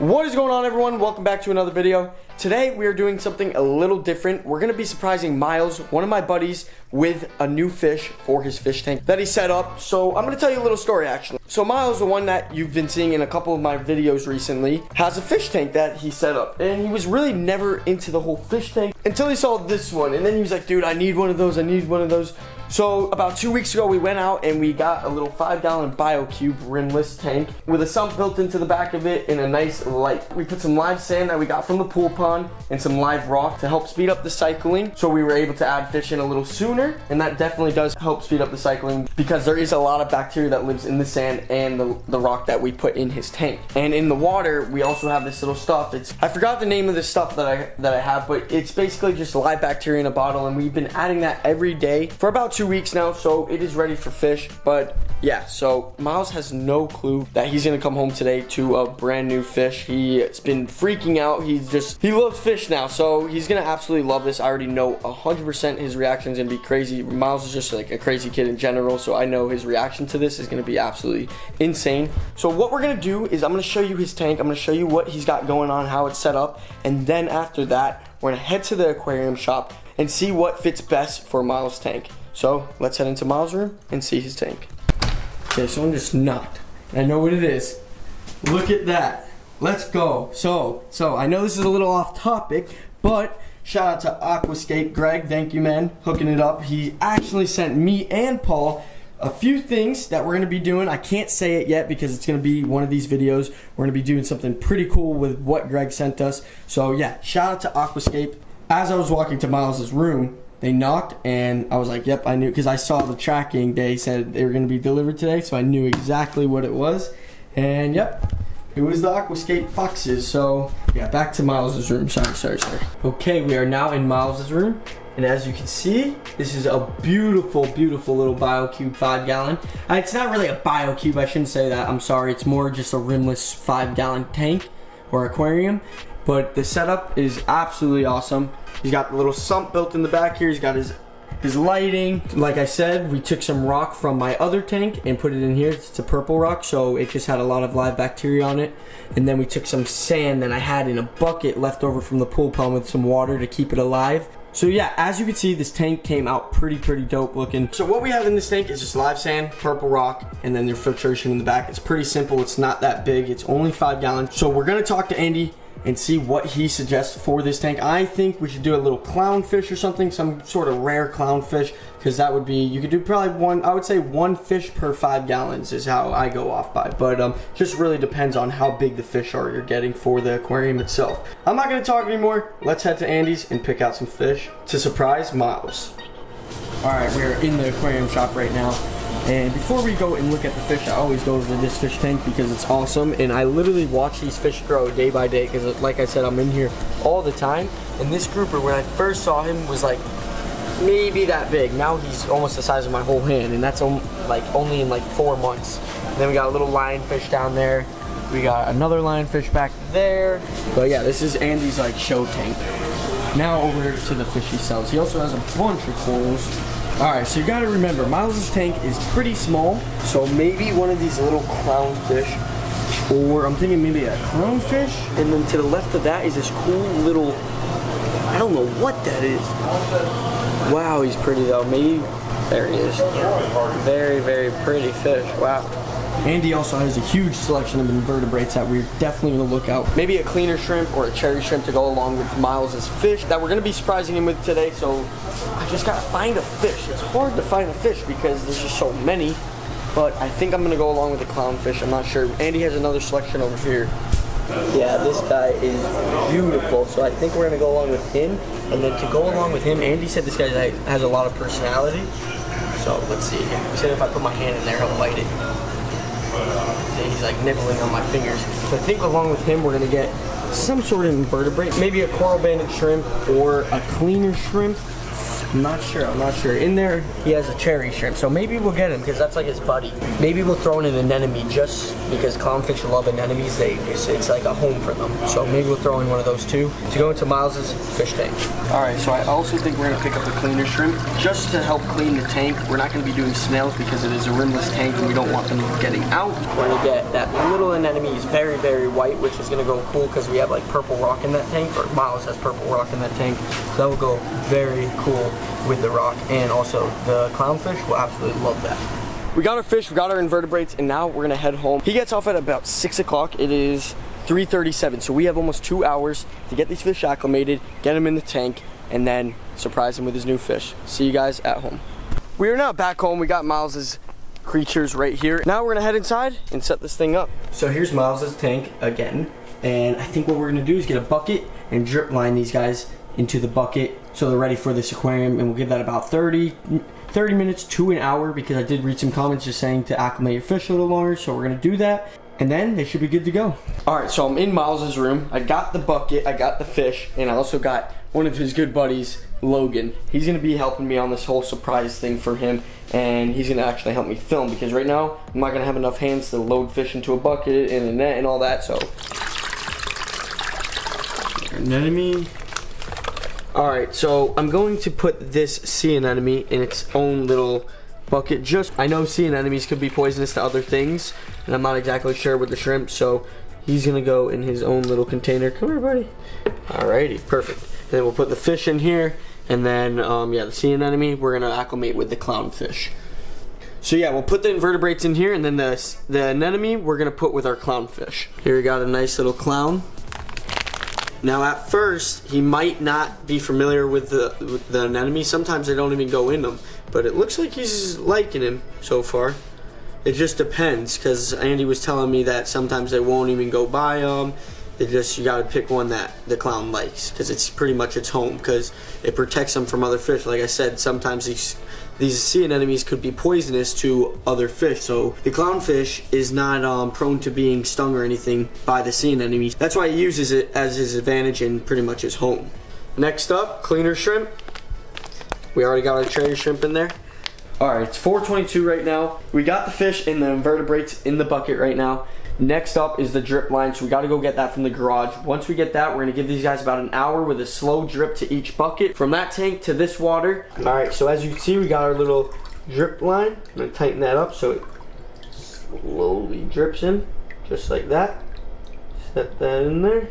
What is going on, everyone? Welcome back to another video. Today we are doing something a little different. We're going to be surprising Miles, one of my buddies, with a new fish for his fish tank that he set up. So I'm going to tell you a little story actually. So Miles, the one that you've been seeing in a couple of my videos recently, has a fish tank that he set up. And he was really never into the whole fish tank until he saw this one. And then he was like, dude, I need one of those, I need one of those. So about 2 weeks ago, we went out and we got a little 5-gallon BioCube rimless tank with a sump built into the back of it and a nice light. We put some live sand that we got from the pool pond and some live rock to help speed up the cycling, so we were able to add fish in a little sooner, and that definitely does help speed up the cycling because there is a lot of bacteria that lives in the sand and the rock that we put in his tank. And in the water, we also have this little stuff. I forgot the name of this stuff that I have, but it's basically just live bacteria in a bottle, and we've been adding that every day for about 2 weeks now, so it is ready for fish. But yeah, so Miles has no clue that he's gonna come home today to a brand new fish. He's been freaking out. He loves fish now, so he's gonna absolutely love this. I already know 100% his reaction is gonna be crazy. Miles is just like a crazy kid in general, so I know his reaction to this is gonna be absolutely insane. So what we're gonna do is I'm gonna show you his tank. I'm gonna show you what he's got going on, how it's set up, and then after that, we're gonna head to the aquarium shop and see what fits best for Miles' tank. So let's head into Miles' room and see his tank. Okay, someone just knocked. I know what it is. Look at that. Let's go. So I know this is a little off topic, but shout out to Aquascape. Greg, thank you, man, hooking it up. He actually sent me and Paul a few things that we're gonna be doing. I can't say it yet because it's gonna be one of these videos. We're gonna be doing something pretty cool with what Greg sent us. So yeah, shout out to Aquascape. As I was walking to Miles' room, they knocked and I was like, yep, I knew, because I saw the tracking. They said they were going to be delivered today, so I knew exactly what it was. And yep, it was the Aquascape boxes. So yeah, back to Miles' room. Sorry. Okay, we are now in Miles' room, and as you can see, this is a beautiful little BioCube 5-gallon. It's not really a BioCube, I shouldn't say that, I'm sorry. It's more just a rimless 5-gallon tank or aquarium. But the setup is absolutely awesome. He's got the little sump built in the back here. He's got his lighting. Like I said, we took some rock from my other tank and put it in here. It's a purple rock, so it just had a lot of live bacteria on it. And then we took some sand that I had in a bucket left over from the pool pond with some water to keep it alive. So yeah, as you can see, this tank came out pretty dope looking. So what we have in this tank is just live sand, purple rock, and then their filtration in the back. It's pretty simple. It's not that big. It's only 5 gallons. So we're gonna talk to Andy and see what he suggests for this tank. I think we should do a little clownfish or something, some sort of rare clownfish, because that would be, you could do probably I would say one fish per 5 gallons is how I go off by. But just really depends on how big the fish are you're getting for the aquarium itself. I'm not gonna talk anymore. Let's head to Andy's and pick out some fish to surprise Miles. All right, we're in the aquarium shop right now. And before we go and look at the fish, I always go over to this fish tank because it's awesome. And I literally watch these fish grow day by day because, like I said, I'm in here all the time. And this grouper, when I first saw him, was like maybe that big. Now he's almost the size of my whole hand, and that's like only in like 4 months. And then we got a little lionfish down there. We got another lionfish back there. But yeah, this is Andy's like show tank. Now over to the fish he sells. He also has a bunch of corals. Alright, so you gotta remember, Miles' tank is pretty small, so maybe one of these little clownfish, or I'm thinking maybe a clownfish, and then to the left of that is this cool little, I don't know what that is. Wow, he's pretty though. Maybe, there he is. Very pretty fish, wow. Andy also has a huge selection of invertebrates that we're definitely going to look out. Maybe a cleaner shrimp or a cherry shrimp to go along with Miles' fish that we're going to be surprising him with today. So I just got to find a fish. It's hard to find a fish because there's just so many. But I think I'm going to go along with the clownfish. I'm not sure. Andy has another selection over here. Yeah, this guy is beautiful. So I think we're going to go along with him. And then to go along with him, Andy said this guy has a lot of personality. So let's see. He said if I put my hand in there, he'll bite it. He's like nibbling on my fingers. So I think along with him, we're gonna get some sort of invertebrate, maybe a coral banded shrimp or a cleaner shrimp. I'm not sure. In there, he has a cherry shrimp, so maybe we'll get him because that's like his buddy. Maybe we'll throw in an anemone just because clownfish love anemones. It's like a home for them. So maybe we'll throw in one of those too to go into Miles's fish tank. All right, so I also think we're gonna pick up the cleaner shrimp just to help clean the tank. We're not gonna be doing snails because it is a rimless tank and we don't want them getting out. We're gonna get that little anemone. Is very, very white, which is gonna go cool because we have like purple rock in that tank, or Miles has purple rock in that tank. So that will go very cool with the rock, and also the clownfish will absolutely love that. We got our fish, we got our invertebrates, and now we're gonna head home. He gets off at about 6 o'clock. It is 3:37, so we have almost 2 hours to get these fish acclimated, get them in the tank, and then surprise him with his new fish. See you guys at home. We are now back home. We got Miles's creatures right here. Now we're gonna head inside and set this thing up. So here's Miles's tank again, and I think what we're gonna do is get a bucket and drip line these guys into the bucket so they're ready for this aquarium, and we'll give that about 30 minutes to an hour because I did read some comments just saying to acclimate your fish a little longer, so we're gonna do that and then they should be good to go. All right, so I'm in Miles's room. I got the bucket, I got the fish, and I also got one of his good buddies, Logan. He's gonna be helping me on this whole surprise thing for him, and he's gonna actually help me film because right now I'm not gonna have enough hands to load fish into a bucket and a net and all that. So anemone. All right, so I'm going to put this sea anemone in its own little bucket. I know sea anemones could be poisonous to other things, and I'm not exactly sure with the shrimp, so he's gonna go in his own little container. Come here, buddy. Alrighty, perfect. And then we'll put the fish in here, and then yeah, the sea anemone we're gonna acclimate with the clownfish. So yeah, we'll put the invertebrates in here, and then the anemone we're gonna put with our clownfish. Here we got a nice little clown. Now at first, he might not be familiar with the anemone. Sometimes they don't even go in them, but it looks like he's liking him so far. It just depends, because Andy was telling me that sometimes they won't even go by them. You gotta pick one that the clown likes, because it's pretty much its home, because it protects them from other fish. Like I said, sometimes these sea anemones could be poisonous to other fish, so the clownfish is not prone to being stung or anything by the sea anemones. That's why he uses it as his advantage and pretty much his home. Next up, cleaner shrimp. We already got our cherry shrimp in there. All right, it's 4:22 right now. We got the fish and the invertebrates in the bucket right now. Next up is the drip line, so we got to go get that from the garage. Once we get that, we're going to give these guys about an hour with a slow drip to each bucket from that tank to this water. All right, so as you can see, we got our little drip line. I'm going to tighten that up so it slowly drips in, just like that. Set that in there.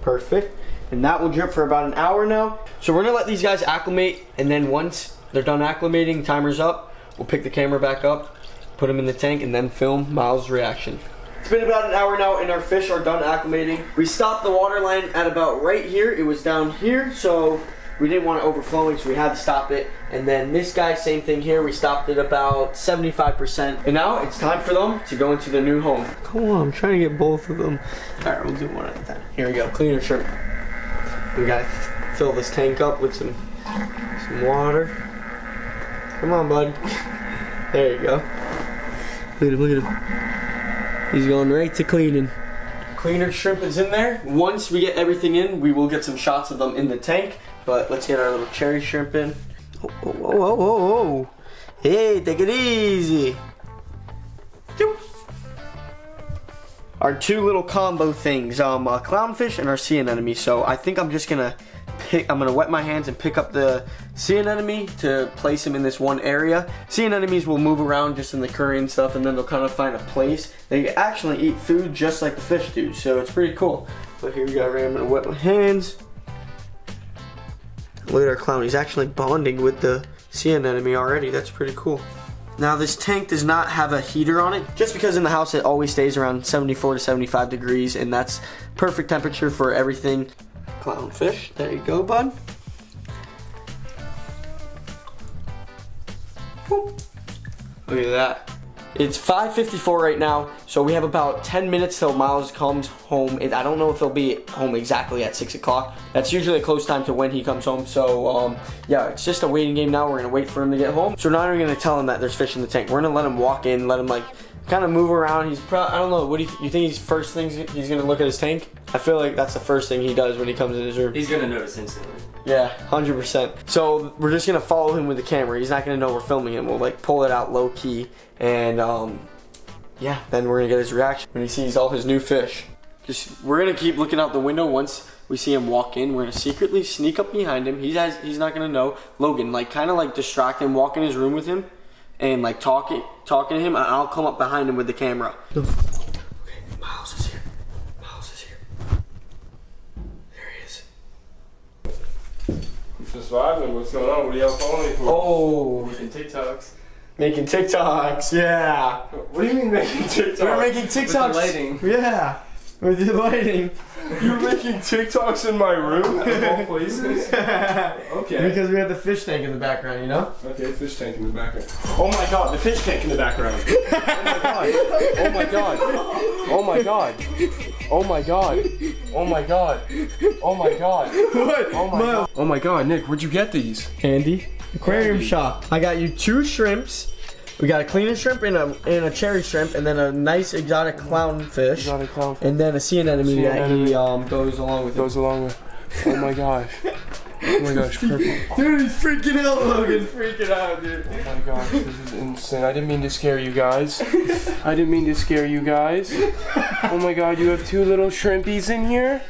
Perfect. And that will drip for about an hour now. So we're going to let these guys acclimate, and then once they're done acclimating, timer's up, we'll pick the camera back up, put them in the tank, and then film Miles' reaction. It's been about an hour now and our fish are done acclimating. We stopped the water line at about right here. It was down here, so we didn't want it overflowing, so we had to stop it. And then this guy, same thing here. We stopped it about 75%. And now it's time for them to go into the new home. Come on, I'm trying to get both of them. All right, we'll do one at a time. Here we go, cleaner shrimp. We gotta fill this tank up with some water. Come on, bud. There you go. Look at him, look at him. He's going right to cleaning. Cleaner shrimp is in there. Once we get everything in, we will get some shots of them in the tank. But let's get our little cherry shrimp in. Oh, oh, oh, oh, oh. Hey, take it easy. Our two little combo things, a clownfish and our sea anemone. So I think I'm just gonna I'm gonna wet my hands and pick up the sea anemone to place them in this one area. Sea anemones will move around just in the curry and stuff, and then they'll kind of find a place. They actually eat food just like the fish do, so it's pretty cool. But here we go, I'm gonna wet my hands. Look at our clown, he's actually bonding with the sea anemone already. That's pretty cool. Now this tank does not have a heater on it, just because in the house it always stays around 74 to 75 degrees, and that's perfect temperature for everything. Clownfish, there you go, bud. Look at that. It's 5:54 right now, so we have about 10 minutes till Miles comes home. I don't know if he'll be home exactly at 6 o'clock. That's usually a close time to when he comes home. So yeah, it's just a waiting game now. We're gonna wait for him to get home. So we're not even gonna tell him that there's fish in the tank. We're gonna let him walk in, let him like kind of move around. He's I don't know. What do you think? He's first things he's gonna look at his tank? I feel like that's the first thing he does when he comes in his room. He's gonna notice instantly. Yeah, 100%. So we're just gonna follow him with the camera. He's not gonna know we're filming him. We'll like pull it out low key, and yeah, then we're gonna get his reaction when he sees all his new fish. Just we're gonna keep looking out the window. Once we see him walk in, we're gonna secretly sneak up behind him. He's not gonna know. Logan, like kind of like distract him, walk in his room with him, and like talking to him. And I'll come up behind him with the camera. Okay, Miles is here. Miles is here. There he is. Just vibing. What's going on? What are y'all following me for? Oh, Making TikToks. making TikToks. Yeah. What do you mean making TikToks? We're making TikToks. With the lighting. Yeah. With the lighting. You're making TikToks in my room of all places? Okay. Because we have the fish tank in the background, you know? Okay, fish tank in the background. Oh my god, the fish tank in the background. Oh my god. Oh my god. Oh my god. Oh my god. Oh my god. What? Oh my god. Oh my god, Nick, where'd you get these? Andy, aquarium shop. I got you 2 shrimps. We got a cleaner shrimp and a cherry shrimp, and then a nice exotic clownfish. Exotic clownfish. And then a sea anemone Sea that anemone. he goes along with. Goes along with. Oh my gosh. Oh my gosh, purple. Dude, he's freaking out, Logan. Freaking out, dude. Oh my gosh, this is insane. I didn't mean to scare you guys. I didn't mean to scare you guys. Oh my god, you have 2 little shrimpies in here?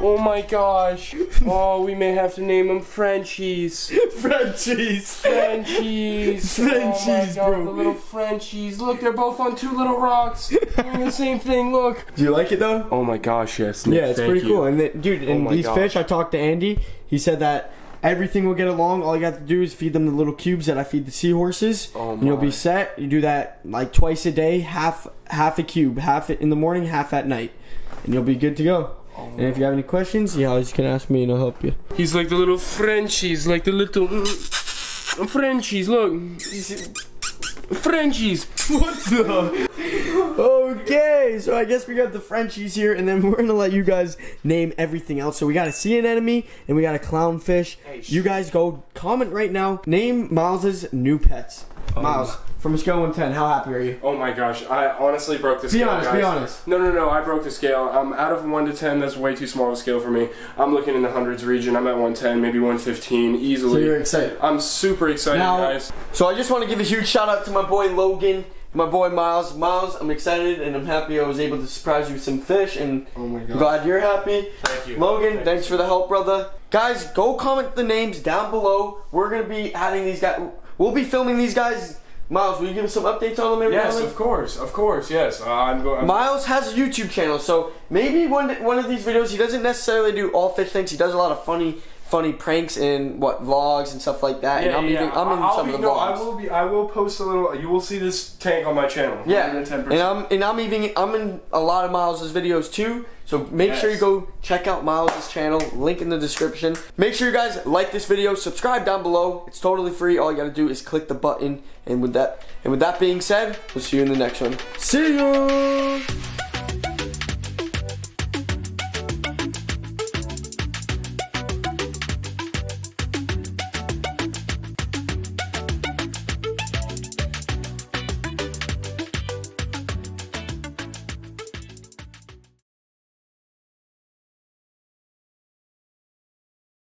Oh my gosh. Oh, we may have to name them Frenchies. Frenchies. Frenchies. Frenchies, oh my God, bro. the little Frenchies. Look, they're both on 2 little rocks. Doing the same thing, look. Do you like it though? Oh my gosh, yes. Nick, Yeah, it's thank pretty you. cool. And then, dude, and my these gosh. fish, I talked to Andy. He said that everything will get along. All you got to do is feed them the little cubes that I feed the seahorses. Oh and you'll my. be set. You do that like twice a day, half a cube, half it in the morning, half at night, and you'll be good to go. And if you have any questions, you always can ask me and I'll help you. He's like the little Frenchies, like the little Frenchies. Look, Frenchies. What the? Okay, so I guess we got the Frenchies here, and then we're gonna let you guys name everything else. So we got a sea anemone and we got a clownfish. Hey, You guys go comment right now. Name Miles's new pets. Miles, from a scale of 1 to 10, how happy are you? Oh my gosh, I honestly broke the Be scale, honest, guys. be honest. No, I broke the scale. Out of 1 to 10, that's way too small of a scale for me. I'm looking in the hundreds region. I'm at 110, maybe 115, easily. So you're excited. I'm super excited, Now, guys. So I just want to give a huge shout out to my boy Logan, my boy Miles. Miles, I'm excited and I'm happy I was able to surprise you with some fish, and Oh my I'm god. glad you're happy. Thank you. Logan, thanks for the help, brother. Guys, go comment the names down below. We're gonna be adding these guys. We'll be filming these guys. Miles, will you give us some updates on them every Yes, now and of course, yes. I'm going. Miles has a YouTube channel, so maybe one of these videos, he doesn't necessarily do all fish things. He does a lot of funny pranks and vlogs and stuff like that. And I'm in some of the vlogs. I will post a little. You will see this tank on my channel. Yeah, 110%. and I'm in a lot of Miles's videos too. So make sure you go check out Miles's channel. Link in the description. Make sure you guys like this video. Subscribe down below. It's totally free. All you gotta do is click the button. And with that being said, we'll see you in the next one. See you.